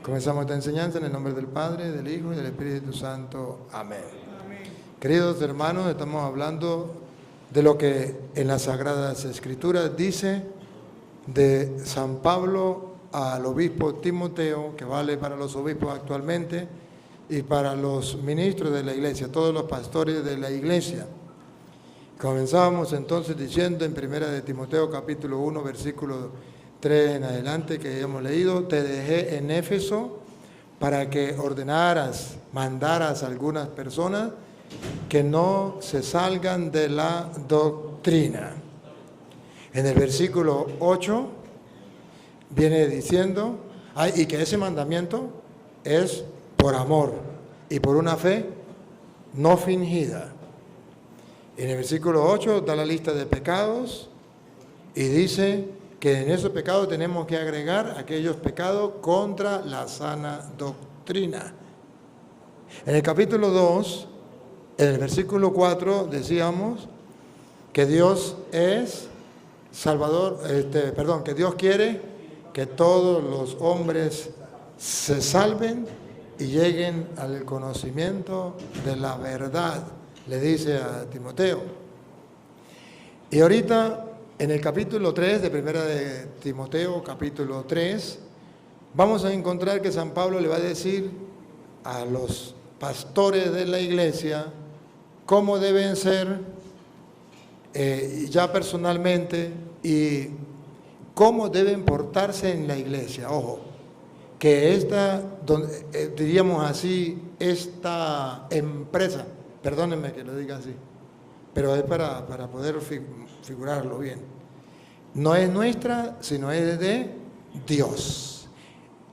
Comenzamos esta enseñanza en el nombre del Padre, del Hijo y del Espíritu Santo. Amén. Queridos hermanos, estamos hablando de lo que en las Sagradas Escrituras dice de San Pablo al obispo Timoteo, que vale para los obispos actualmente y para los ministros de la iglesia, todos los pastores de la iglesia. Comenzábamos entonces diciendo en 1 de Timoteo capítulo 1, versículo 3 en adelante, que hemos leído: te dejé en Éfeso para que ordenaras, mandaras a algunas personas que no se salgan de la doctrina. En el versículo 8 viene diciendo, y que ese mandamiento es por amor y por una fe no fingida. En el versículo 8 da la lista de pecados y dice que en esos pecados tenemos que agregar aquellos pecados contra la sana doctrina. En el capítulo 2, en el versículo 4, decíamos que Dios es Salvador, que Dios quiere que todos los hombres se salven y lleguen al conocimiento de la verdad, le dice a Timoteo. Y ahorita, en el capítulo 3 de 1 de Timoteo, capítulo 3, vamos a encontrar que San Pablo le va a decir a los pastores de la iglesia cómo deben ser ya personalmente y cómo deben portarse en la iglesia. Ojo, que diríamos así, esta empresa, perdónenme que lo diga así, pero es para poder figurarlo bien. No es nuestra, sino es de Dios.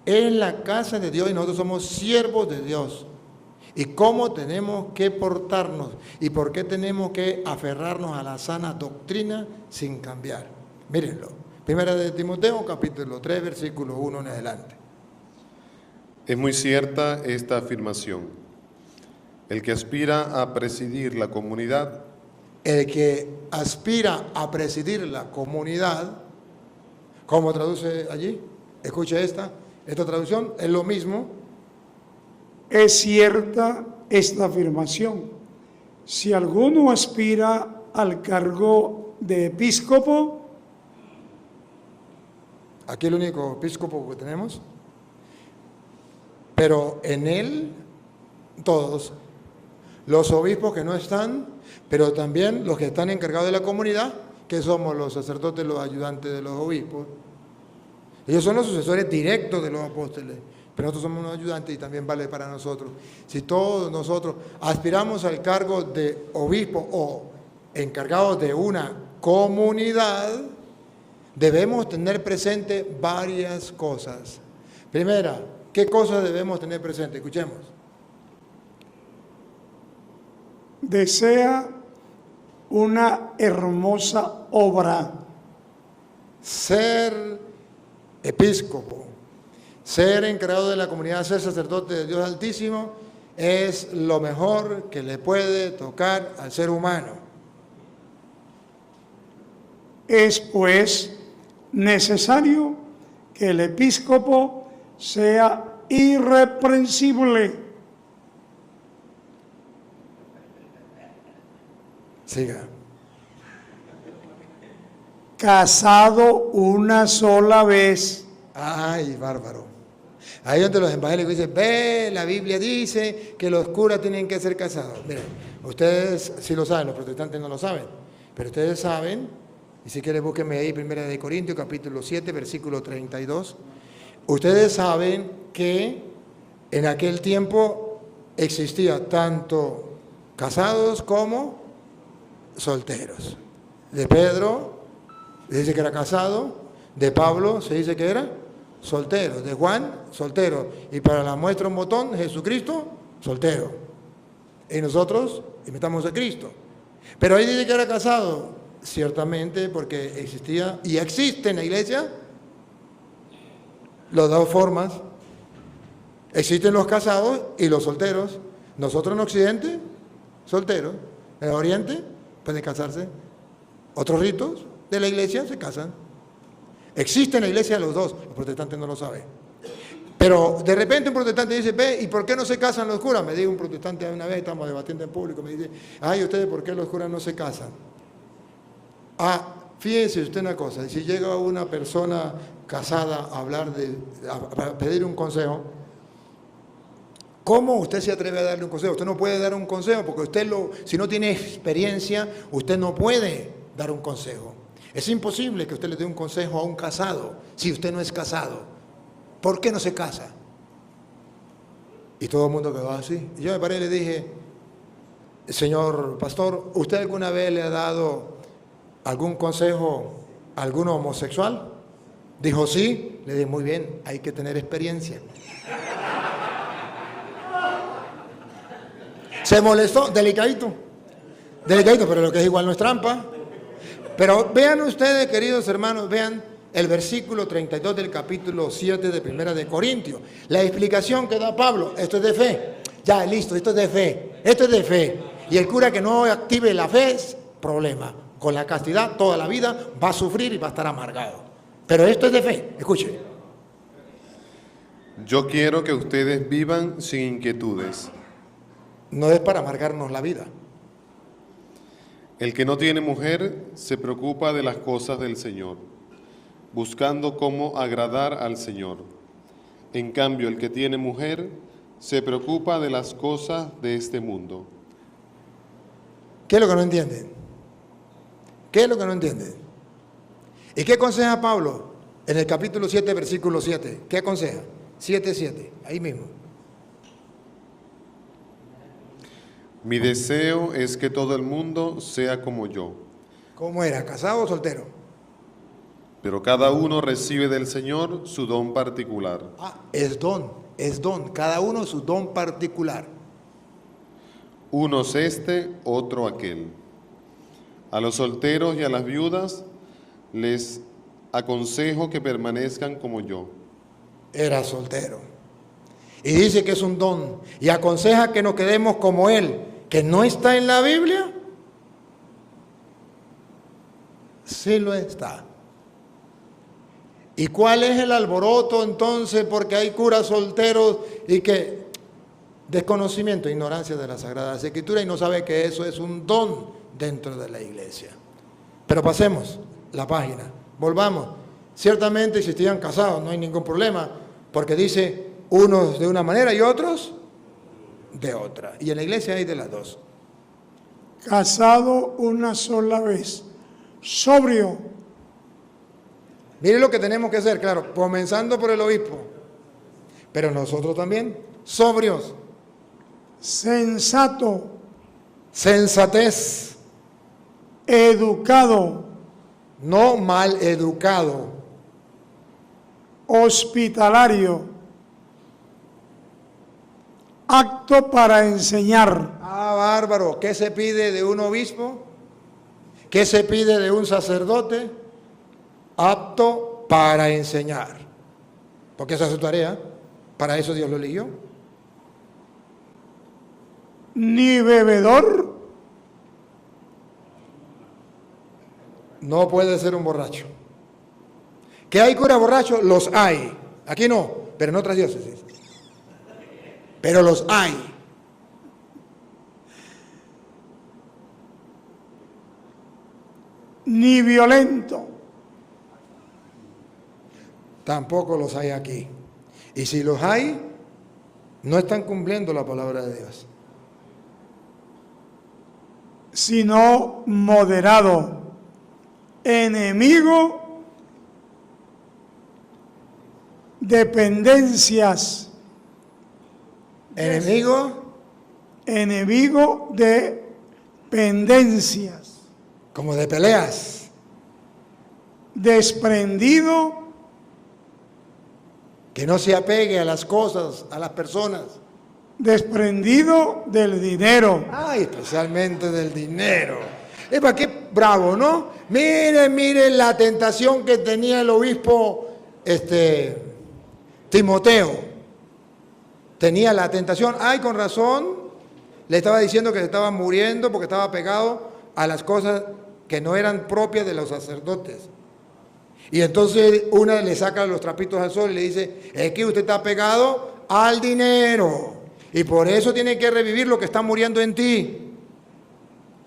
Es la casa de Dios y nosotros somos siervos de Dios. Y cómo tenemos que portarnos y por qué tenemos que aferrarnos a la sana doctrina sin cambiar. Mírenlo. 1 de Timoteo, capítulo 3, versículo 1 en adelante. Es muy cierta esta afirmación. El que aspira a presidir la comunidad. El que aspira a presidir la comunidad, ¿cómo traduce allí? Escuche esta traducción, es lo mismo. Es cierta esta afirmación. Si alguno aspira al cargo de episcopo, aquí el único episcopo que tenemos, pero en él todos, los obispos que no están, pero también los que están encargados de la comunidad, que somos los sacerdotes, los ayudantes de los obispos. Ellos son los sucesores directos de los apóstoles, pero nosotros somos unos ayudantes y también vale para nosotros. Si todos nosotros aspiramos al cargo de obispo o encargados de una comunidad, debemos tener presente varias cosas. Primera, ¿qué cosas debemos tener presente? Escuchemos. desea una hermosa obra. Ser episcopo, ser encargado de la comunidad, ser sacerdote de Dios Altísimo, es lo mejor que le puede tocar al ser humano. Es pues necesario que el episcopo sea irreprensible. Siga. Casado una sola vez. Ay, bárbaro. Ahí donde los evangélicos dicen, ve, la Biblia dice que los curas tienen que ser casados. Miren, ustedes sí lo saben, los protestantes no lo saben, pero ustedes saben, y si quieren búsquenme ahí, 1 de Corintios, capítulo 7, versículo 32. Ustedes saben que en aquel tiempo existía tanto casados como solteros. De Pedro se dice que era casado, de Pablo se dice que era soltero, de Juan, soltero, y para la muestra un botón, Jesucristo, soltero. Y nosotros imitamos a Cristo. Pero ahí dice que era casado, ciertamente, porque existía y existe en la iglesia las dos formas. Existen los casados y los solteros. Nosotros en Occidente, solteros. En el Oriente, pueden casarse. Otros ritos de la iglesia se casan. Existe en la iglesia los dos, los protestantes no lo saben. Pero de repente un protestante dice, ve, ¿y por qué no se casan los curas? Me dijo un protestante una vez, estamos debatiendo en público, me dice, ay, ¿ustedes por qué los curas no se casan? Ah, fíjense usted una cosa, si llega una persona casada a hablar a pedir un consejo, ¿cómo usted se atreve a darle un consejo? Usted no puede dar un consejo porque si no tiene experiencia, usted no puede dar un consejo. Es imposible que usted le dé un consejo a un casado si usted no es casado. ¿Por qué no se casa? Y todo el mundo quedó así. Y yo me paré y le dije, señor pastor, ¿usted alguna vez le ha dado algún consejo a algún homosexual? Dijo, sí. Le dije, muy bien, hay que tener experiencia. Se molestó, delicadito, pero lo que es igual no es trampa. Pero vean ustedes, queridos hermanos, vean el versículo 32 del capítulo 7 de Primera de Corintios. La explicación que da Pablo, esto es de fe. Ya, listo, esto es de fe. Esto es de fe. Y el cura que no active la fe es problema. Con la castidad toda la vida va a sufrir y va a estar amargado. Pero esto es de fe. Escuchen. Yo quiero que ustedes vivan sin inquietudes. No es para amargarnos la vida. El que no tiene mujer se preocupa de las cosas del Señor, buscando cómo agradar al Señor. En cambio, el que tiene mujer se preocupa de las cosas de este mundo. ¿Qué es lo que no entienden? ¿Qué es lo que no entienden? ¿Y qué aconseja Pablo en el capítulo 7, versículo 7? ¿Qué aconseja? 7:7, ahí mismo. Mi deseo es que todo el mundo sea como yo. ¿Cómo era? ¿Casado o soltero? Pero cada uno recibe del Señor su don particular. Ah, es don. Cada uno su don particular. Unos este, otro aquel. A los solteros y a las viudas les aconsejo que permanezcan como yo. Era soltero. Y dice que es un don. Y aconseja que nos quedemos como él, que no está en la Biblia. Sí lo está. ¿Y cuál es el alboroto entonces? Porque hay curas solteros y que desconocimiento, ignorancia de las Sagradas Escrituras y no sabe que eso es un don dentro de la iglesia. Pero pasemos la página, volvamos. Ciertamente si estuvieran casados no hay ningún problema, porque dice unos de una manera y otros de otra. Y en la iglesia hay de las dos. Casado una sola vez, sobrio. Mire lo que tenemos que hacer, claro, comenzando por el obispo, pero nosotros también, sobrios. Sensato. Sensatez. Educado. No mal educado. Hospitalario. Apto para enseñar. Ah, bárbaro. ¿Qué se pide de un obispo? ¿Qué se pide de un sacerdote? Apto para enseñar. Porque esa es su tarea. Para eso Dios lo eligió. Ni bebedor. No puede ser un borracho. ¿Que hay curas borrachos? Los hay. Aquí no, pero en otras diócesis. Pero los hay. Ni violento. Tampoco los hay aquí. Y si los hay, no están cumpliendo la palabra de Dios. Sino moderado. Enemigo. Dependencias. Enemigo. Enemigo de pendencias. Como de peleas. Desprendido. Que no se apegue a las cosas, a las personas. Desprendido del dinero. Ay, especialmente del dinero. Es para qué bravo, ¿no? Miren la tentación que tenía el obispo Timoteo. Tenía la tentación. Ay, con razón. Le estaba diciendo que se estaba muriendo porque estaba pegado a las cosas que no eran propias de los sacerdotes. Y entonces una le saca los trapitos al sol y le dice, es que usted está pegado al dinero. Y por eso tiene que revivir lo que está muriendo en ti.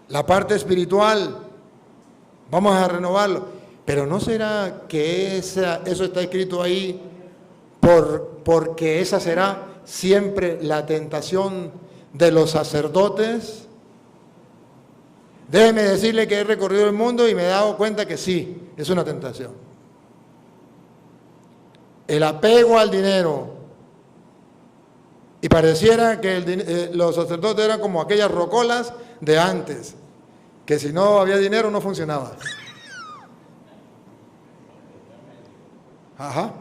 La parte espiritual. Vamos a renovarlo. Pero ¿no será que eso está escrito ahí porque esa será siempre la tentación de los sacerdotes? Déjeme decirle que he recorrido el mundo y me he dado cuenta que sí, es una tentación. El apego al dinero. Y pareciera que los sacerdotes eran como aquellas rocolas de antes, que si no había dinero no funcionaba. Ajá.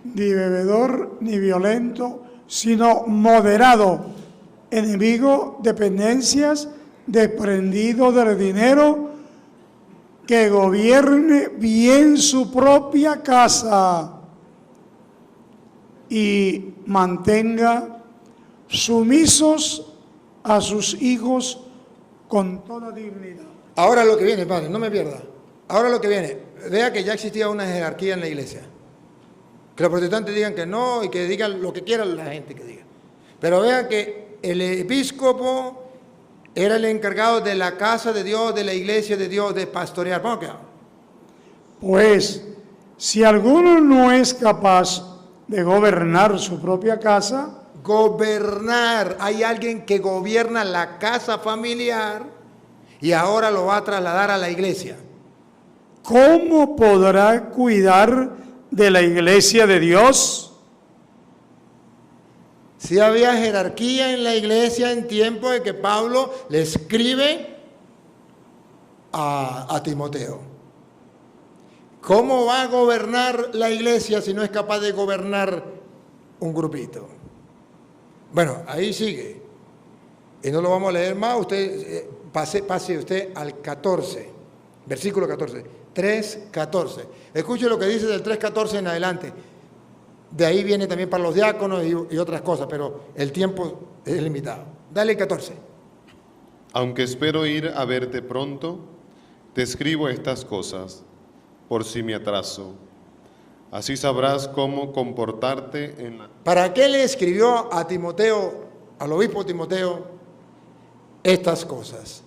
Ni bebedor ni violento, sino moderado, enemigo de pendencias, desprendido del dinero, que gobierne bien su propia casa y mantenga sumisos a sus hijos con toda dignidad. Ahora lo que viene, padre, no me pierda. Ahora lo que viene, vea que ya existía una jerarquía en la iglesia. Que los protestantes digan que no y que digan lo que quiera la gente que diga. Pero vea que el episcopo era el encargado de la casa de Dios, de la iglesia de Dios, de pastorear. ¿Cómo queda? Pues, si alguno no es capaz de gobernar su propia casa, Gobernar. Hay alguien que gobierna la casa familiar y ahora lo va a trasladar a la iglesia. ¿cómo podrá cuidar de la iglesia de Dios? Si había jerarquía en la iglesia en tiempo de que Pablo le escribe a Timoteo. ¿Cómo va a gobernar la iglesia si no es capaz de gobernar un grupito? Bueno, ahí sigue. Y no lo vamos a leer más. Usted pase usted al 14, versículo 14, 3:14. Escuche lo que dice del 3:14 en adelante. De ahí viene también para los diáconos y otras cosas, pero el tiempo es limitado. Dale el 14. Aunque espero ir a verte pronto, te escribo estas cosas, por si me atraso. Así sabrás cómo comportarte en la... ¿Para qué le escribió a Timoteo, al obispo Timoteo, estas cosas?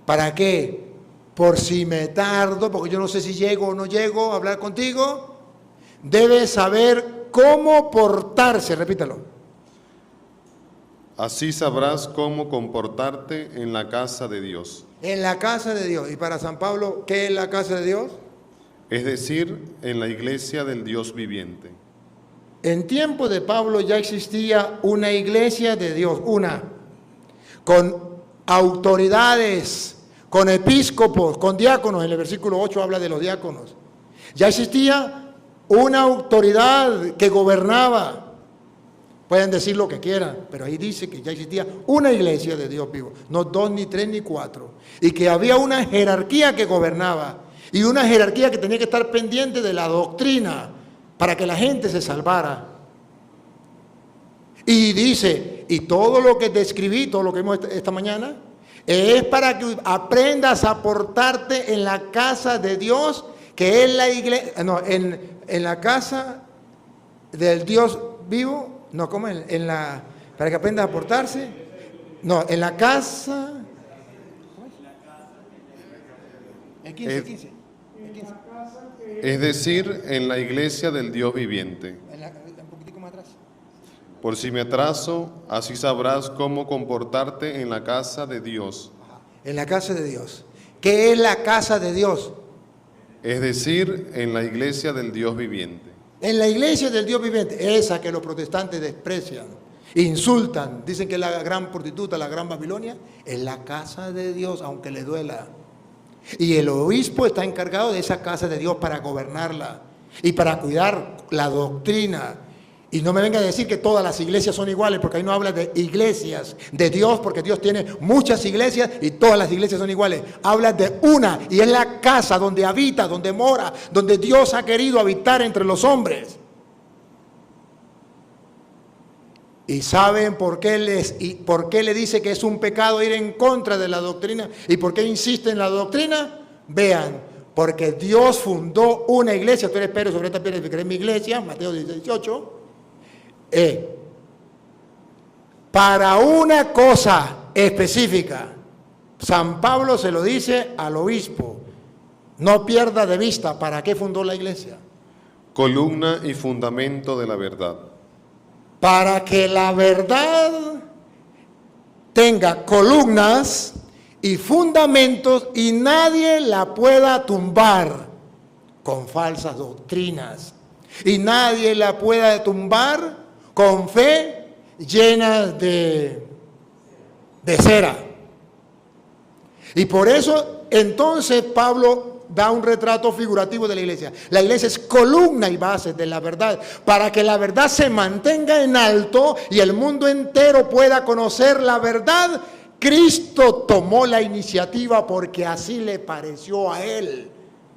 ¿Para qué? Por si me tardo, porque yo no sé si llego o no llego a hablar contigo, debes saber cómo portarse, repítalo. Así sabrás cómo comportarte en la casa de Dios. En la casa de Dios. Y para San Pablo, ¿qué es la casa de Dios? Es decir, en la iglesia del Dios viviente. En tiempo de Pablo ya existía una iglesia de Dios, una, con autoridades, con episcopos, con diáconos. En el versículo 8 habla de los diáconos. Ya existía una autoridad que gobernaba. Pueden decir lo que quieran, pero ahí dice que ya existía una iglesia de Dios vivo, no 2, ni 3, ni 4, y que había una jerarquía que gobernaba, y una jerarquía que tenía que estar pendiente de la doctrina para que la gente se salvara. Y dice, y todo lo que te escribí, todo lo que vimos esta mañana, es para que aprendas a portarte en la casa de Dios, que es la iglesia, no, en la casa del Dios vivo, no, ¿cómo? Para que aprendas a portarse, no, en la casa, el 15. Es decir, en la iglesia del Dios viviente. Un poquitico más atrás. Por si me atraso, así sabrás cómo comportarte en la casa de Dios. En la casa de Dios. ¿Qué es la casa de Dios? Es decir, en la iglesia del Dios viviente. En la iglesia del Dios viviente, esa que los protestantes desprecian, insultan, dicen que es la gran prostituta, la gran Babilonia, es la casa de Dios, aunque le duela. Y el obispo está encargado de esa casa de Dios para gobernarla y para cuidar la doctrina. Y no me venga a decir que todas las iglesias son iguales, porque ahí no habla de iglesias de Dios, porque Dios tiene muchas iglesias y todas las iglesias son iguales. Habla de una, y es la casa donde habita, donde mora, donde Dios ha querido habitar entre los hombres. ¿Y saben por qué le dice que es un pecado ir en contra de la doctrina? ¿Y por qué insiste en la doctrina? Vean, porque Dios fundó una iglesia. Tú eres Pedro, sobre esta piedra edificaré mi iglesia, Mateo 18. Para una cosa específica. San Pablo se lo dice al obispo. No pierda de vista para qué fundó la iglesia. Columna y fundamento de la verdad. Para que la verdad tenga columnas y fundamentos y nadie la pueda tumbar con falsas doctrinas. Y nadie la pueda tumbar con fe llena de cera. Y por eso entonces Pablo da un retrato figurativo de la iglesia. La iglesia es columna y base de la verdad, para que la verdad se mantenga en alto y el mundo entero pueda conocer la verdad. Cristo tomó la iniciativa porque así le pareció a él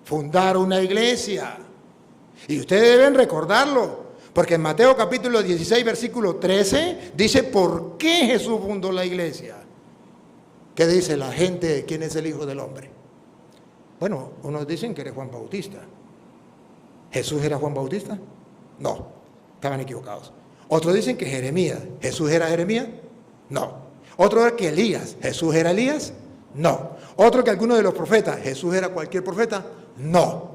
fundar una iglesia. Y ustedes deben recordarlo, porque en Mateo capítulo 16, versículo 13, dice por qué Jesús fundó la iglesia. ¿Qué dice la gente? ¿Quién es el Hijo del Hombre? Bueno, unos dicen que era Juan Bautista. ¿Jesús era Juan Bautista? No, estaban equivocados. Otros dicen que Jeremías. ¿Jesús era Jeremías? No. Otro que Elías. ¿Jesús era Elías? No. Otro que alguno de los profetas. ¿Jesús era cualquier profeta? No.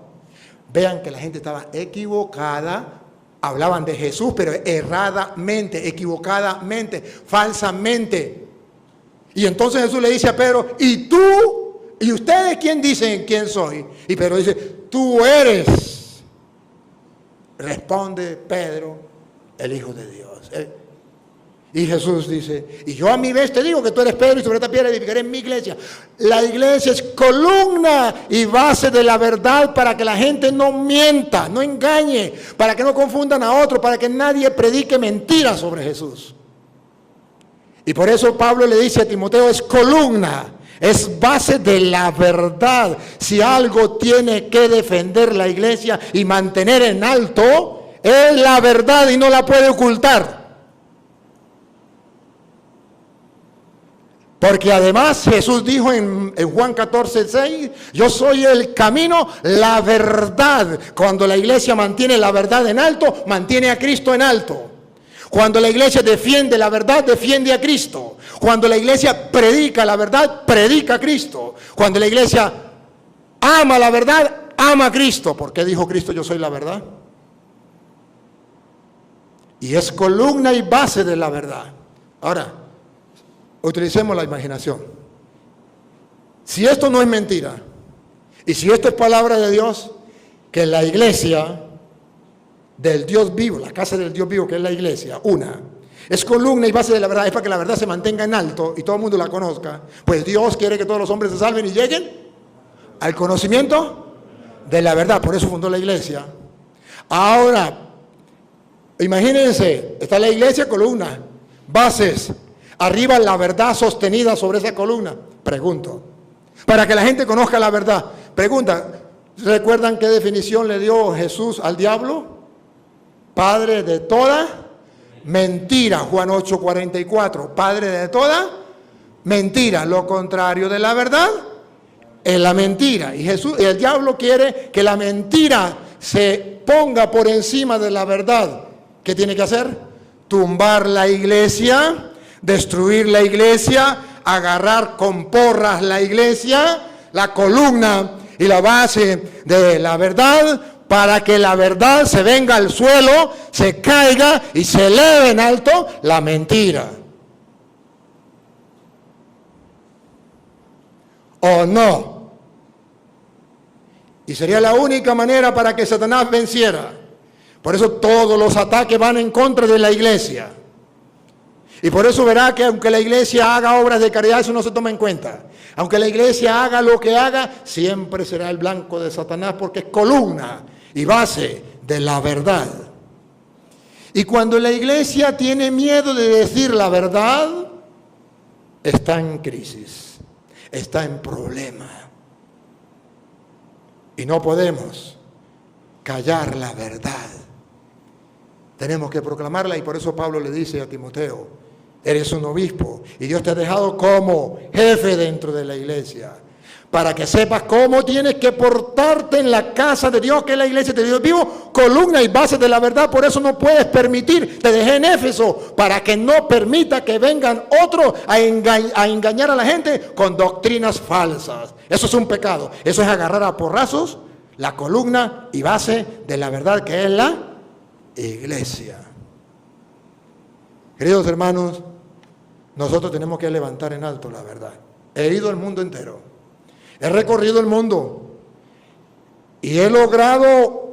Vean que la gente estaba equivocada. Hablaban de Jesús, pero erradamente, equivocadamente, falsamente. Y entonces Jesús le dice a Pedro, ¿y tú? ¿Y ustedes quién dicen quién soy? Y Pedro dice, tú eres. Responde Pedro, el Hijo de Dios. Y Jesús dice, y yo a mi vez te digo que tú eres Pedro y sobre esta piedra edificaré mi iglesia. La iglesia es columna y base de la verdad para que la gente no mienta, no engañe, para que no confundan a otro, para que nadie predique mentiras sobre Jesús. Y por eso Pablo le dice a Timoteo, es columna. Es base de la verdad. Si algo tiene que defender la iglesia y mantener en alto, es la verdad y no la puede ocultar. Porque además Jesús dijo en Juan 14:6, yo soy el camino, la verdad. Cuando la iglesia mantiene la verdad en alto, mantiene a Cristo en alto. Cuando la iglesia defiende la verdad, defiende a Cristo. Cuando la iglesia predica la verdad, predica a Cristo. Cuando la iglesia ama la verdad, ama a Cristo. ¿Por qué dijo Cristo, yo soy la verdad? Y es columna y base de la verdad. Ahora, utilicemos la imaginación. Si esto no es mentira, y si esto es palabra de Dios, que la iglesia del Dios vivo, la casa del Dios vivo, que es la iglesia, es columna y base de la verdad, es para que la verdad se mantenga en alto y todo el mundo la conozca. Pues Dios quiere que todos los hombres se salven y lleguen al conocimiento de la verdad. Por eso fundó la iglesia. Ahora, imagínense, está la iglesia, columna, bases, arriba la verdad sostenida sobre esa columna. Pregunto, para que la gente conozca la verdad. Pregunta, ¿recuerdan qué definición le dio Jesús al diablo? Padre de toda mentira, Juan 8:44, padre de toda mentira. Lo contrario de la verdad es la mentira. Y el diablo quiere que la mentira se ponga por encima de la verdad. ¿Qué tiene que hacer? Tumbar la iglesia, destruir la iglesia, agarrar con porras la iglesia, la columna y la base de la verdad, para que la verdad se venga al suelo, se caiga y se eleve en alto la mentira. ¿O no? Y sería la única manera para que Satanás venciera. Por eso todos los ataques van en contra de la iglesia. Y por eso verá que aunque la iglesia haga obras de caridad, eso no se toma en cuenta. Aunque la iglesia haga lo que haga, siempre será el blanco de Satanás, porque es columna y base de la verdad. Y cuando la iglesia tiene miedo de decir la verdad, está en crisis, está en problema. Y no podemos callar la verdad. Tenemos que proclamarla y por eso Pablo le dice a Timoteo, eres un obispo y Dios te ha dejado como jefe dentro de la iglesia, para que sepas cómo tienes que portarte en la casa de Dios, que es la iglesia de Dios vivo, columna y base de la verdad. Por eso no puedes permitir, te dejé en Éfeso, para que no permita que vengan otros a engañar a la gente con doctrinas falsas. Eso es un pecado, eso es agarrar a porrazos la columna y base de la verdad, que es la iglesia. Queridos hermanos, nosotros tenemos que levantar en alto la verdad. He ido al mundo entero, he recorrido el mundo y he logrado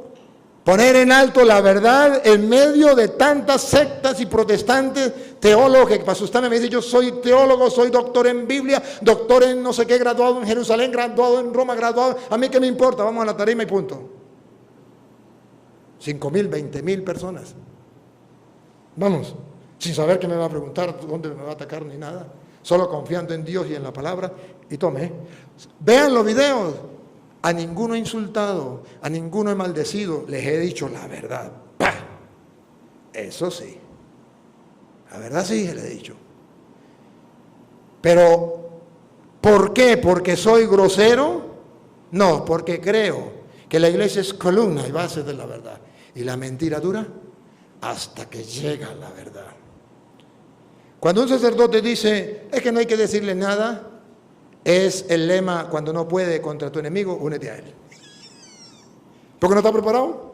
poner en alto la verdad en medio de tantas sectas y protestantes, teólogos, que para asustarme me dice, yo soy teólogo, soy doctor en Biblia, doctor en no sé qué, graduado en Jerusalén, graduado en Roma, graduado, a mí qué me importa, vamos a la tarima y punto. 5,000, 20,000 personas. Vamos, sin saber qué me va a preguntar, dónde me va a atacar ni nada, solo confiando en Dios y en la palabra, y tome. Vean los videos. A ninguno he insultado, a ninguno he maldecido, les he dicho la verdad. ¡Pah! Eso sí, la verdad sí se le he dicho. Pero, ¿por qué? ¿Porque soy grosero? No, porque creo que la iglesia es columna y base de la verdad. Y la mentira dura hasta que llega la verdad. Cuando un sacerdote dice, es que no hay que decirle nada, es el lema, cuando no puede contra tu enemigo, únete a él. ¿Por qué no está preparado?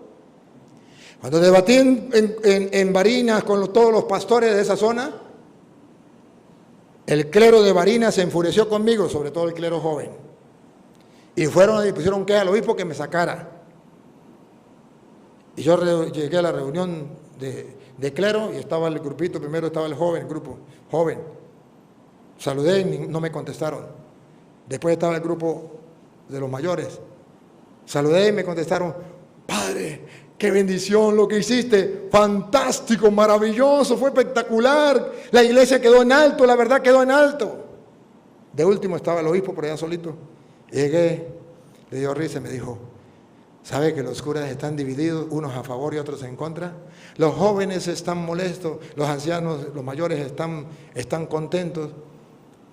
Cuando debatí en Barinas con todos los pastores de esa zona, el clero de Barinas se enfureció conmigo, sobre todo el clero joven. Y fueron y pusieron que al obispo que me sacara. Y yo llegué a la reunión de clero y estaba el grupito, primero estaba el grupo joven. Saludé y no me contestaron. Después estaba el grupo de los mayores. Saludé y me contestaron, padre, qué bendición lo que hiciste, fantástico, maravilloso, fue espectacular. La iglesia quedó en alto, la verdad quedó en alto. De último estaba el obispo por allá solito. Llegué, le dio risa y me dijo, ¿sabe que los curas están divididos, unos a favor y otros en contra? Los jóvenes están molestos, los ancianos, los mayores están contentos.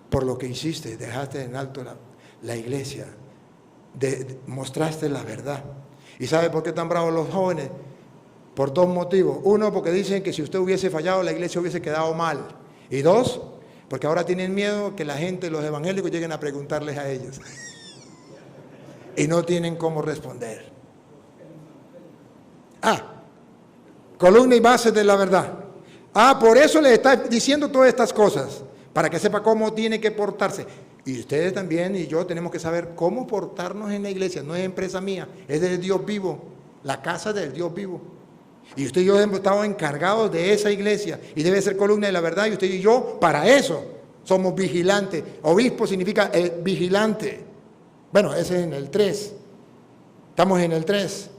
Por lo que hiciste, dejaste en alto la iglesia, mostraste la verdad. ¿Y sabe por qué están bravos los jóvenes? Por dos motivos. Uno, porque dicen que si usted hubiese fallado, la iglesia hubiese quedado mal. Y dos, porque ahora tienen miedo que la gente, los evangélicos, lleguen a preguntarles a ellos. Y no tienen cómo responder. Columna y base de la verdad. Por eso les está diciendo todas estas cosas. Para que sepa cómo tiene que portarse. Y ustedes también y yo tenemos que saber cómo portarnos en la iglesia. No es empresa mía, es del Dios vivo, la casa del Dios vivo. Y usted y yo hemos estado encargados de esa iglesia y debe ser columna de la verdad. Y usted y yo, para eso, somos vigilantes. Obispo significa vigilante. Bueno, ese es en el 3. Estamos en el 3.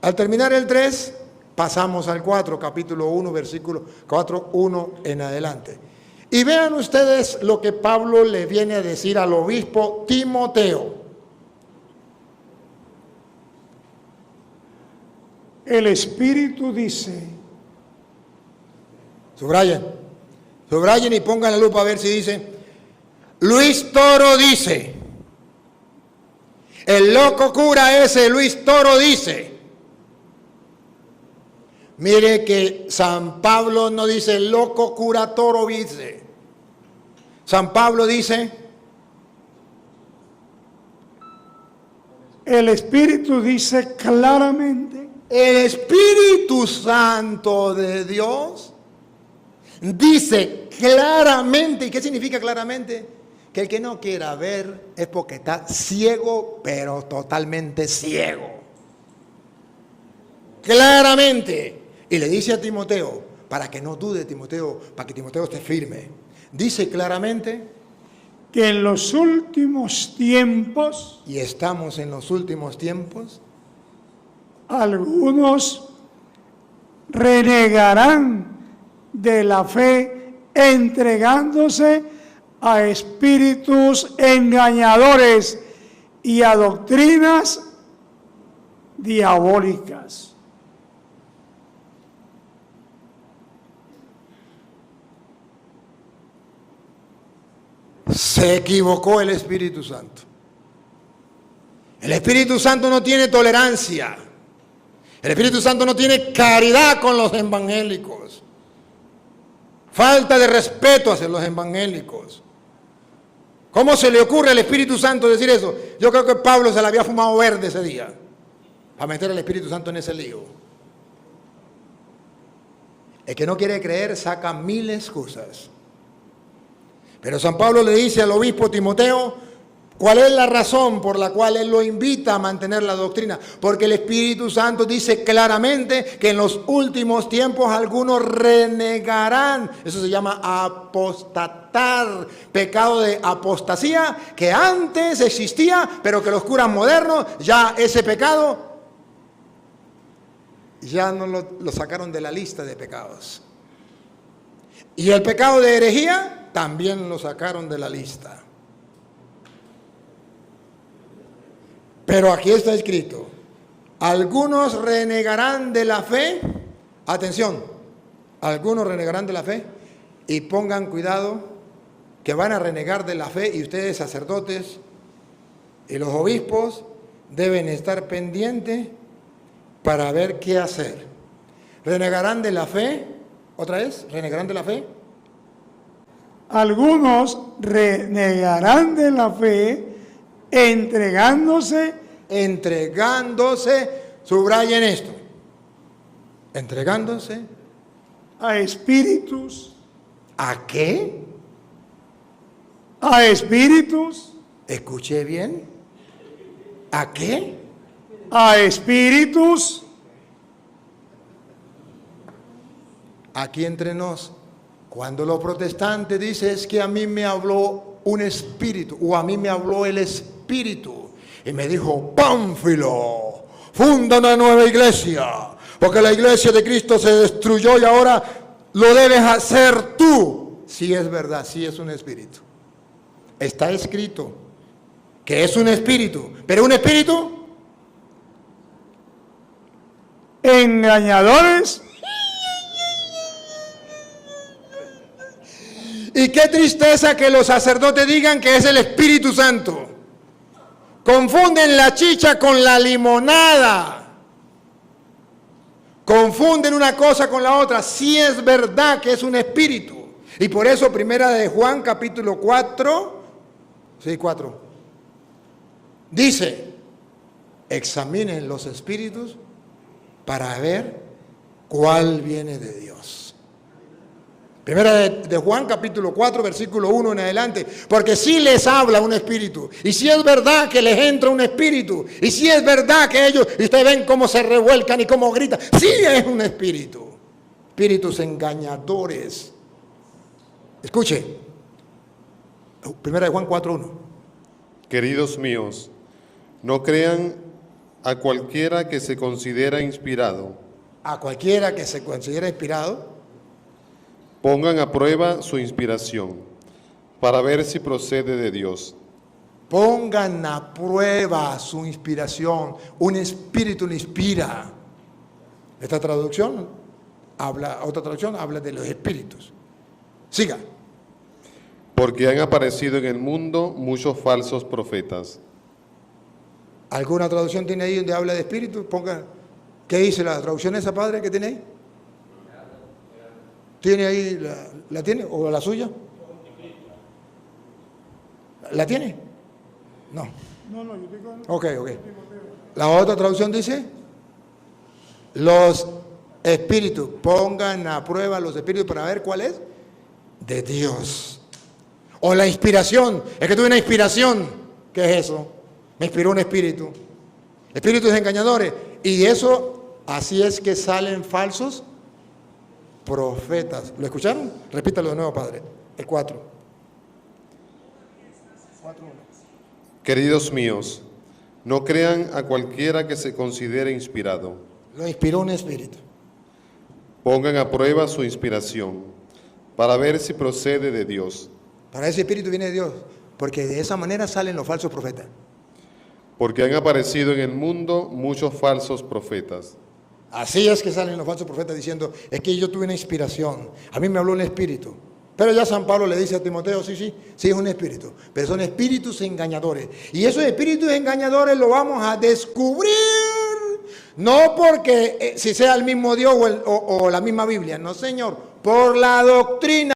Al terminar el 3, pasamos al 4, capítulo 1, versículo 4, 1 en adelante. Y vean ustedes lo que Pablo le viene a decir al obispo Timoteo. El Espíritu dice. Subrayen y pongan la lupa a ver si dice. Luis Toro dice. El loco cura ese, Luis Toro dice. Mire que San Pablo no dice loco cura Toro dice. San Pablo dice, el Espíritu dice claramente, el Espíritu Santo de Dios dice claramente. ¿Y qué significa claramente? Que el que no quiera ver es porque está ciego, pero totalmente ciego. Claramente. Y le dice a Timoteo, para que no dude Timoteo, para que Timoteo esté firme. Dice claramente que en los últimos tiempos, y estamos en los últimos tiempos, algunos renegarán de la fe entregándose a espíritus engañadores y a doctrinas diabólicas. Se equivocó el Espíritu Santo. El Espíritu Santo no tiene tolerancia. El Espíritu Santo no tiene caridad con los evangélicos. Falta de respeto hacia los evangélicos. ¿Cómo se le ocurre al Espíritu Santo decir eso? Yo creo que Pablo se la había fumado verde ese día a meter al Espíritu Santo en ese lío. El que no quiere creer saca mil excusas. Pero San Pablo le dice al obispo Timoteo cuál es la razón por la cual él lo invita a mantener la doctrina. Porque el Espíritu Santo dice claramente que en los últimos tiempos algunos renegarán. Eso se llama apostatar, pecado de apostasía, que antes existía, pero que los curas modernos ya ese pecado ya no lo sacaron de la lista de pecados. Y el pecado de herejía también lo sacaron de la lista. Pero aquí está escrito, algunos renegarán de la fe, atención, algunos renegarán de la fe, y pongan cuidado que van a renegar de la fe, y ustedes sacerdotes y los obispos deben estar pendientes para ver qué hacer. Renegarán de la fe, otra vez, renegarán de la fe. Algunos renegarán de la fe entregándose, subrayen esto, entregándose a espíritus. ¿A qué? A espíritus. ¿Escuché bien? ¿A qué? A espíritus. Aquí entre nos, cuando los protestantes dicen es que a mí me habló un espíritu, o a mí me habló el espíritu, y me dijo, Pánfilo, funda una nueva iglesia, porque la iglesia de Cristo se destruyó y ahora lo debes hacer tú. Sí es verdad, sí es un espíritu. Está escrito que es un espíritu, pero un espíritu engañadores. Y qué tristeza que los sacerdotes digan que es el Espíritu Santo. Confunden la chicha con la limonada. Confunden una cosa con la otra. Sí es verdad que es un espíritu. Y por eso primera de Juan capítulo 4, sí, 4, dice, examinen los espíritus para ver cuál viene de Dios. Primera de Juan, capítulo 4, versículo 1 en adelante. Porque si les habla un espíritu. Y si es verdad que les entra un espíritu. Y si es verdad que ellos, y ustedes ven cómo se revuelcan y cómo gritan. Sí es un espíritu. Espíritus engañadores. Escuche. Primera de Juan 4, 1. Queridos míos, no crean a cualquiera que se considera inspirado. A cualquiera que se considera inspirado. Pongan a prueba su inspiración, para ver si procede de Dios. Pongan a prueba su inspiración. Un espíritu le inspira. Esta traducción otra traducción habla de los espíritus. Siga. Porque han aparecido en el mundo muchos falsos profetas. ¿Alguna traducción tiene ahí donde habla de espíritus? Pongan. ¿Qué dice la traducción esa, padre, que tiene ahí? ¿Tiene ahí, la tiene? ¿O la suya? ¿La tiene? No. No, yo digo. Ok. La otra traducción dice, los espíritus, pongan a prueba los espíritus para ver cuál es, de Dios. O la inspiración, es que tuve una inspiración. ¿Qué es eso? Me inspiró un espíritu. Espíritus engañadores. Y eso, así es que salen falsos profetas. ¿Lo escucharon? Repítalo de nuevo, padre. El 4. Queridos míos, no crean a cualquiera que se considere inspirado. Lo inspiró un espíritu. Pongan a prueba su inspiración, para ver si procede de Dios. Para ese espíritu viene de Dios, porque de esa manera salen los falsos profetas. Porque han aparecido en el mundo muchos falsos profetas. Así es que salen los falsos profetas diciendo, es que yo tuve una inspiración, a mí me habló un espíritu. Pero ya San Pablo le dice a Timoteo, sí es un espíritu, pero son espíritus engañadores. Y esos espíritus engañadores lo vamos a descubrir, no porque si sea el mismo Dios o la misma Biblia, no señor, por la doctrina.